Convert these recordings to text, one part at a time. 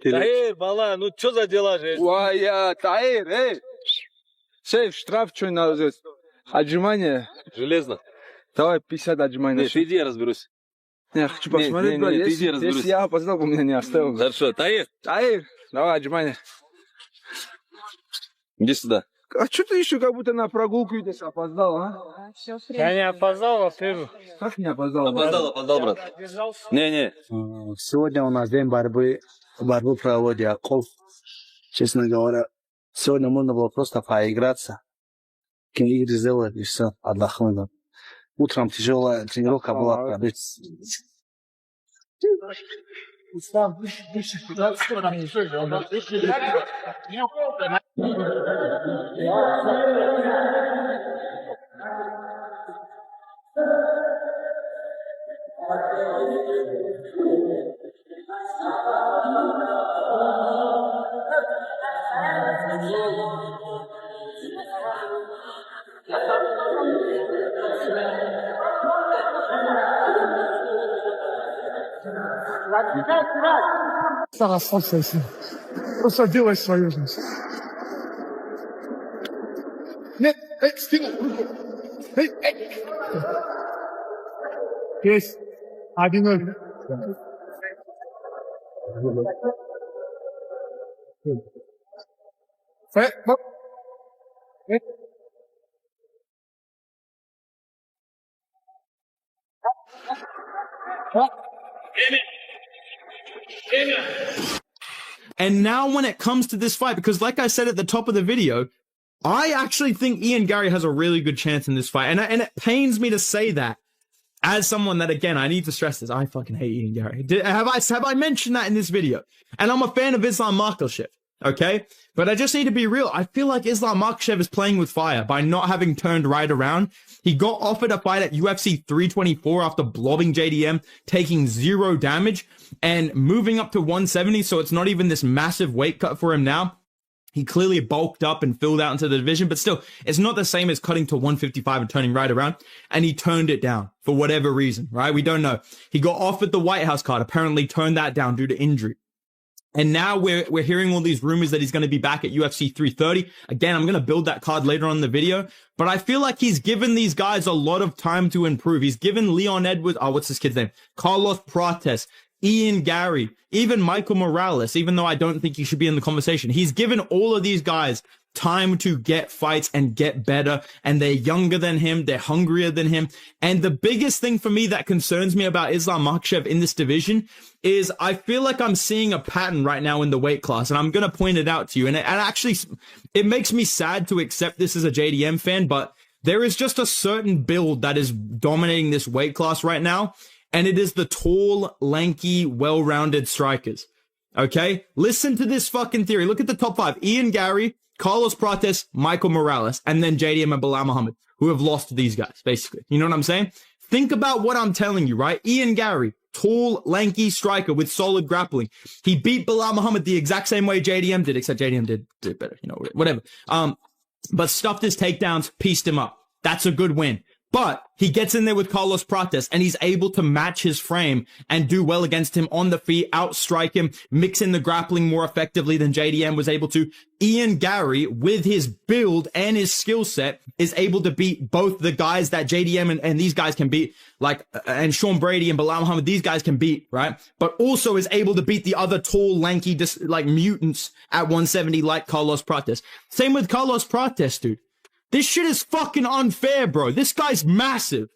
Таир, бала, ну что за дела же? Уая, Таир, Шеф, штраф что надо? Отжимание. Железно. Давай 50 отжиманий. Нет, иди, я разберусь. Я хочу посмотреть, брат. Если я опоздал, бы меня не оставил. Хорошо, Таир. Таир, давай отжимание. Иди сюда. А что ты еще как будто на прогулку идешь, опоздал, а? Я не опоздал, во-первых. Как не опоздал? Опоздал, брат. Не. Сегодня у нас день борьбы проводит Аков. Честно говоря, сегодня можно было просто поиграться. Игры сделать и все, отдохнуть. Утром тяжелая тренировка была. Расслабься. Просто делай свою жизнь. Нет, стянул руку. Есть. 1-0. And now when it comes to this fight, because like I said at the top of the video, I actually think Ian Gary has a really good chance in this fight. And it pains me to say that as someone that, again, I need to stress this. I fucking hate Ian Gary. Have I mentioned that in this video? And I'm a fan of Islam Makhachev, okay? But I just need to be real. I feel like Islam Makhachev is playing with fire by not having turned right around. He got offered a fight at UFC 324 after blobbing JDM, taking 0 damage, and moving up to 170, so it's not even this massive weight cut for him now. He clearly bulked up and filled out into the division, but still, it's not the same as cutting to 155 and turning right around. And he turned it down for whatever reason, right? We don't know. He got offered the White House card, apparently turned that down due to injury. And now we're hearing all these rumors that he's going to be back at UFC 330. Again, I'm going to build that card later on in the video, but I feel like he's given these guys a lot of time to improve. He's given Leon Edwards, what's this kid's name? Carlos Prates, Ian Gary, even Michael Morales, even though I don't think he should be in the conversation. He's given all of these guys time to get fights and get better, and they're younger than him, they're hungrier than him. And the biggest thing for me that concerns me about Islam Makhachev in this division is I feel like I'm seeing a pattern right now in the weight class, and I'm going to point it out to you. And actually, it makes me sad to accept this as a JDM fan, but there is just a certain build that is dominating this weight class right now, and it is the tall, lanky, well-rounded strikers. Okay? Listen to this fucking theory. Look at the top 5. Ian Gary, Carlos Prates, Michael Morales, and then JDM and Bilal Muhammad, who have lost to these guys, basically. You know what I'm saying? Think about what I'm telling you, right? Ian Gary, tall, lanky striker with solid grappling. He beat Bilal Muhammad the exact same way JDM did, except JDM did better, you know, whatever. But stuffed his takedowns, pieced him up. That's a good win. But he gets in there with Carlos Prates and he's able to match his frame and do well against him on the feet, outstrike him, mix in the grappling more effectively than JDM was able to. Ian Gary, with his build and his skill set, is able to beat both the guys that JDM and these guys can beat, like, and Sean Brady and Bilal Muhammad, these guys can beat, right? But also is able to beat the other tall, lanky, like mutants at 170 like Carlos Prates. Same with Carlos Prates, dude. This shit is fucking unfair, bro. This guy's massive.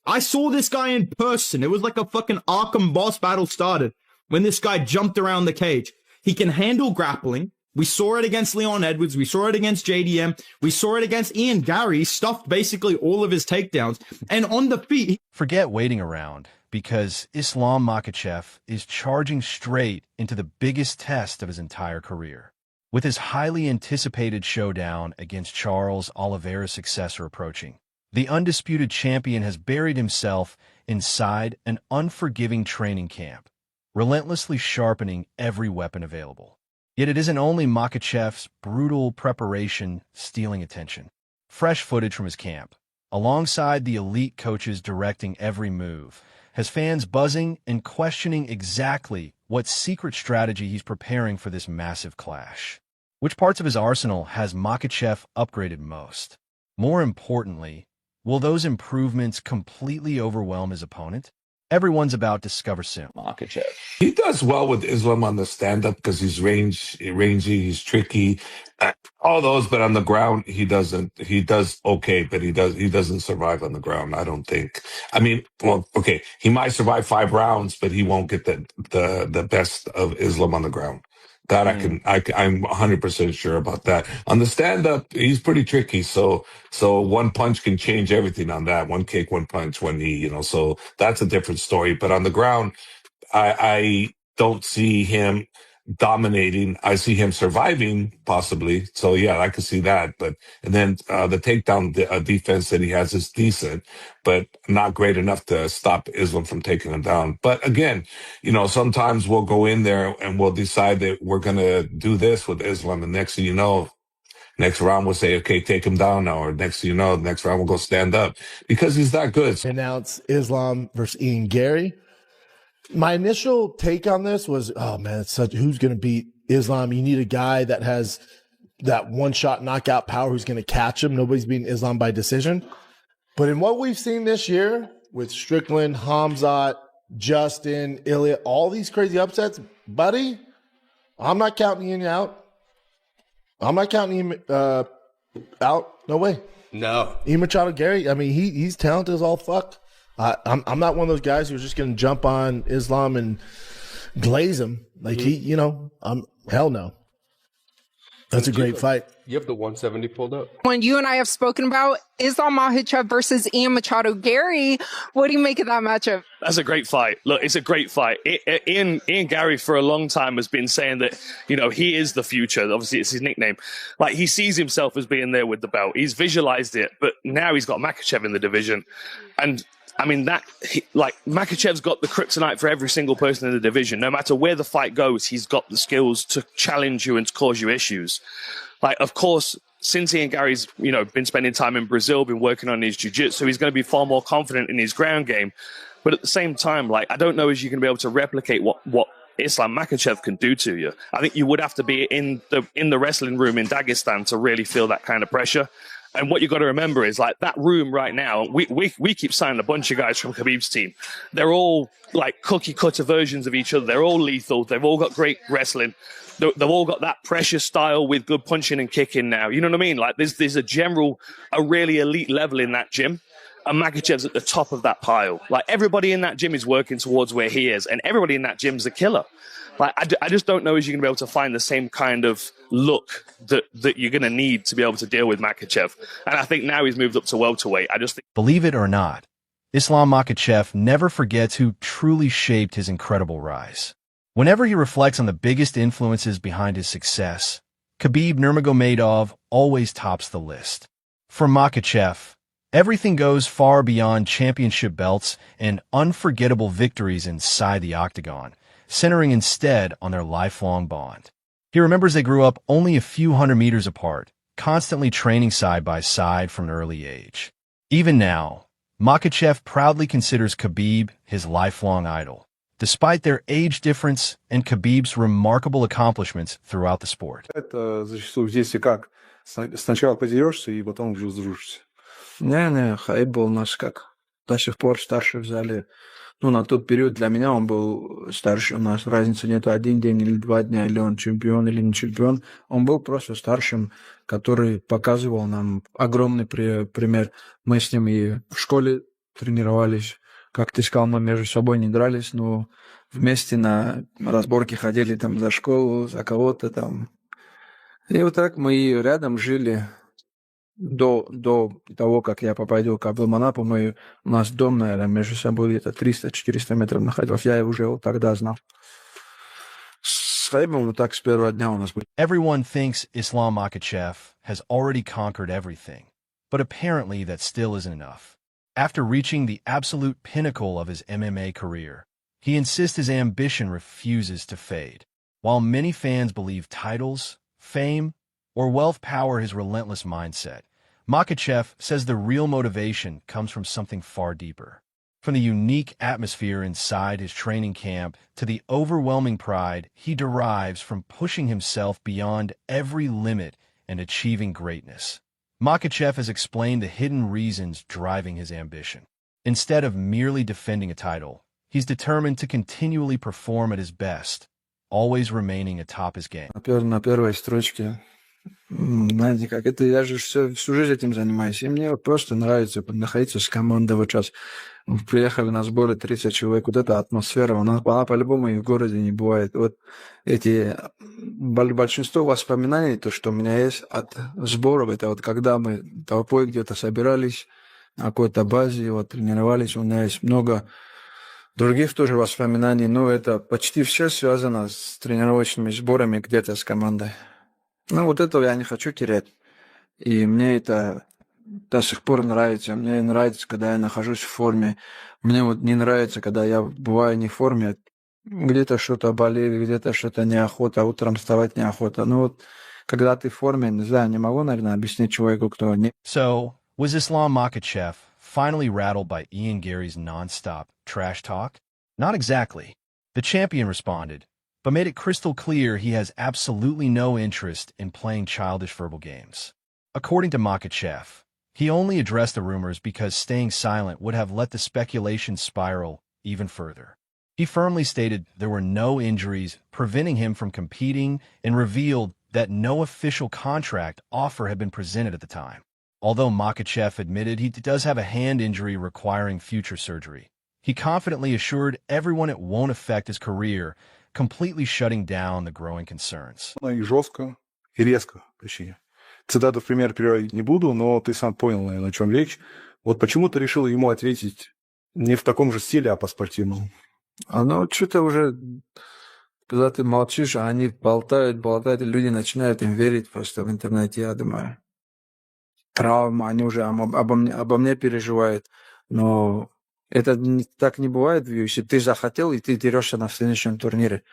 I saw this guy in person. It was like a fucking Arkham boss battle started when this guy jumped around the cage. He can handle grappling. We saw it against Leon Edwards. We saw it against JDM. We saw it against Ian Gary. He stuffed basically all of his takedowns. And on the feet... Forget waiting around, because Islam Makhachev is charging straight into the biggest test of his entire career. With his highly anticipated showdown against Charles Oliveira's successor approaching, the undisputed champion has buried himself inside an unforgiving training camp, relentlessly sharpening every weapon available. Yet it isn't only Makhachev's brutal preparation stealing attention. Fresh footage from his camp, alongside the elite coaches directing every move, has fans buzzing and questioning exactly what secret strategy he's preparing for this massive clash. Which parts of his arsenal has Makhachev upgraded most? More importantly, will those improvements completely overwhelm his opponent? Everyone's about to discover soon. Makhachev. He does well with Islam on the stand-up because he's rangy, he's tricky, all those. But on the ground, he doesn't. He does okay, but he doesn't survive on the ground. I don't think. I mean, well, okay, he might survive 5 rounds, but he won't get the best of Islam on the ground. That I'm 100% sure about that. On the stand-up, he's pretty tricky. So one punch can change everything on that. One kick, one punch, one knee. So that's a different story. But on the ground, I don't see him dominating. I see him surviving, possibly. So yeah, I could see that. And then the takedown defense that he has is decent, but not great enough to stop Islam from taking him down. But again, sometimes we'll go in there and we'll decide that we're going to do this with Islam, and next thing you know, next round we'll say, okay, take him down now, or next thing you know, next round we'll go stand up because he's that good. Announce Islam versus Ian Gary. My initial take on this was, oh man, who's going to beat Islam? You need a guy that has that one-shot knockout power who's going to catch him. Nobody's beating Islam by decision. But in what we've seen this year with Strickland, Hamzat, Justin, Ilya, all these crazy upsets, buddy, I'm not counting Ian out. I'm not counting him out. No way. No. Ian Machado Gary, I mean, he's talented as all fuck. I'm not one of those guys who's just going to jump on Islam and glaze him. Like hell no. That's a great fight. You have the 170 pulled up. When you and I have spoken about Islam Makhachev versus Ian Machado Gary, what do you make of that matchup? That's a great fight. Look, it's a great fight. Ian Gary for a long time has been saying that, he is the future. Obviously, it's his nickname. Like, he sees himself as being there with the belt. He's visualized it, but now he's got Makhachev in the division. And I mean, Makhachev's got the kryptonite for every single person in the division. No matter where the fight goes, he's got the skills to challenge you and to cause you issues. Like, of course, since Ian Gary's, been spending time in Brazil, been working on his jiu-jitsu, he's going to be far more confident in his ground game. But at the same time, I don't know if you're going to be able to replicate what Islam Makhachev can do to you. I think you would have to be in the wrestling room in Dagestan to really feel that kind of pressure. And what you got to remember is that room right now, we keep signing a bunch of guys from Khabib's team. They're all cookie cutter versions of each other. They're all lethal. They've all got great wrestling. They've all got that pressure style with good punching and kicking now. You know what I mean? There's a really elite level in that gym. And Makhachev's at the top of that pile. Everybody in that gym is working towards where he is. And everybody in that gym's a killer. I just don't know if you're going to be able to find the same kind of look that you're going to need to be able to deal with Makhachev. And I think now he's moved up to welterweight. Believe it or not, Islam Makhachev never forgets who truly shaped his incredible rise. Whenever he reflects on the biggest influences behind his success, Khabib Nurmagomedov always tops the list. For Makhachev, everything goes far beyond championship belts and unforgettable victories inside the octagon, centering instead on their lifelong bond. He remembers they grew up only a few hundred meters apart, constantly training side by side from an early age. Even now, Makhachev proudly considers Khabib his lifelong idol, despite their age difference and Khabib's remarkable accomplishments throughout the sport. Это зачастую здесь и как. Сначала подерешься и потом уже сдружишься. Не, Хаиб был наш до сих пор старший в зале. На тот период для меня он был старше. У нас разницы нет 1 день или 2 дня, или он чемпион, или не чемпион. Он был просто старшим, который показывал нам огромный пример. Мы с ним и в школе тренировались. Как ты сказал, мы между собой не дрались, но вместе на разборки ходили там за школу, за кого-то там. И вот так мы рядом жили. До того, как я попаду в Каблманапу, у нас дом, наверное, между собой где-то 300-400 метров находился. Я уже его тогда знал. С Хаибом вот так с первого дня у нас был. Everyone thinks Islam Makhachev has already conquered everything, but apparently that still isn't enough. After reaching the absolute pinnacle of his MMA career, he insists his ambition refuses to fade. While many fans believe titles, fame, or wealth power his relentless mindset, Makhachev says the real motivation comes from something far deeper. From the unique atmosphere inside his training camp to the overwhelming pride he derives from pushing himself beyond every limit and achieving greatness. Makhachev has explained the hidden reasons driving his ambition. Instead of merely defending a title, he's determined to continually perform at his best, always remaining atop his game. На первой строчке. Знаете, как это, я же всю жизнь этим занимаюсь, и мне вот просто нравится находиться с командой. Вот сейчас приехали на сборы 30 человек, вот эта атмосфера, она по-любому и в городе не бывает. Вот эти большинство воспоминаний, то, что у меня есть от сборов, это вот когда мы толпой где-то собирались на какой-то базе, вот тренировались, у меня есть много других тоже воспоминаний, но это почти все связано с тренировочными сборами где-то с командой. Ну, вот этого я не хочу терять. И мне это до сих пор нравится. Мне нравится, когда я нахожусь в форме. Мне вот не нравится, когда я бываю не в форме. Где-то что-то болит, где-то что-то неохота, утром вставать неохота. Ну вот, когда ты в форме, не знаю, не могу, наверное, объяснить человеку, кто не... So, was Islam Makhachev finally rattled by Ian Gary's nonstop trash talk? Not exactly. The champion responded, but made it crystal clear he has absolutely no interest in playing childish verbal games. According to Makhachev, he only addressed the rumors because staying silent would have let the speculation spiral even further. He firmly stated there were no injuries preventing him from competing and revealed that no official contract offer had been presented at the time. Although Makhachev admitted he does have a hand injury requiring future surgery, he confidently assured everyone it won't affect his career, completely shutting down the growing concerns. И жестко, и резко, точнее. Цитату в пример приводить не буду, но ты сам понял, наверное, о чем речь. Вот почему ты решил ему ответить не в таком же стиле, а по-спортивному? Оно что-то уже, когда ты молчишь, а они болтают, и люди начинают им верить просто в интернете, я думаю. Травма, они уже обо мне переживают. Но это так не бывает в UFC. Ты захотел, и ты дерешься на следующем турнире.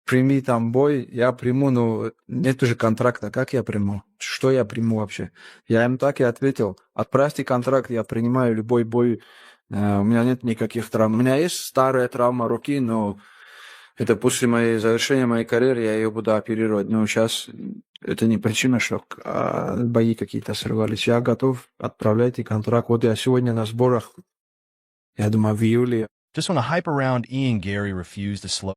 Прими там бой, я приму, но нет уже контракта. Как я приму? Что я приму вообще? Я им так и ответил. Отправьте контракт, я принимаю любой бой. У меня нет никаких травм. У меня есть старая травма руки, но это после завершения моей карьеры я ее буду оперировать. Но сейчас это не причина, что бои какие-то срывались. Я готов, отправляйте контракт. Вот я сегодня на сборах, я думаю, в июле. Just when a hype around Ian Gary refused to slow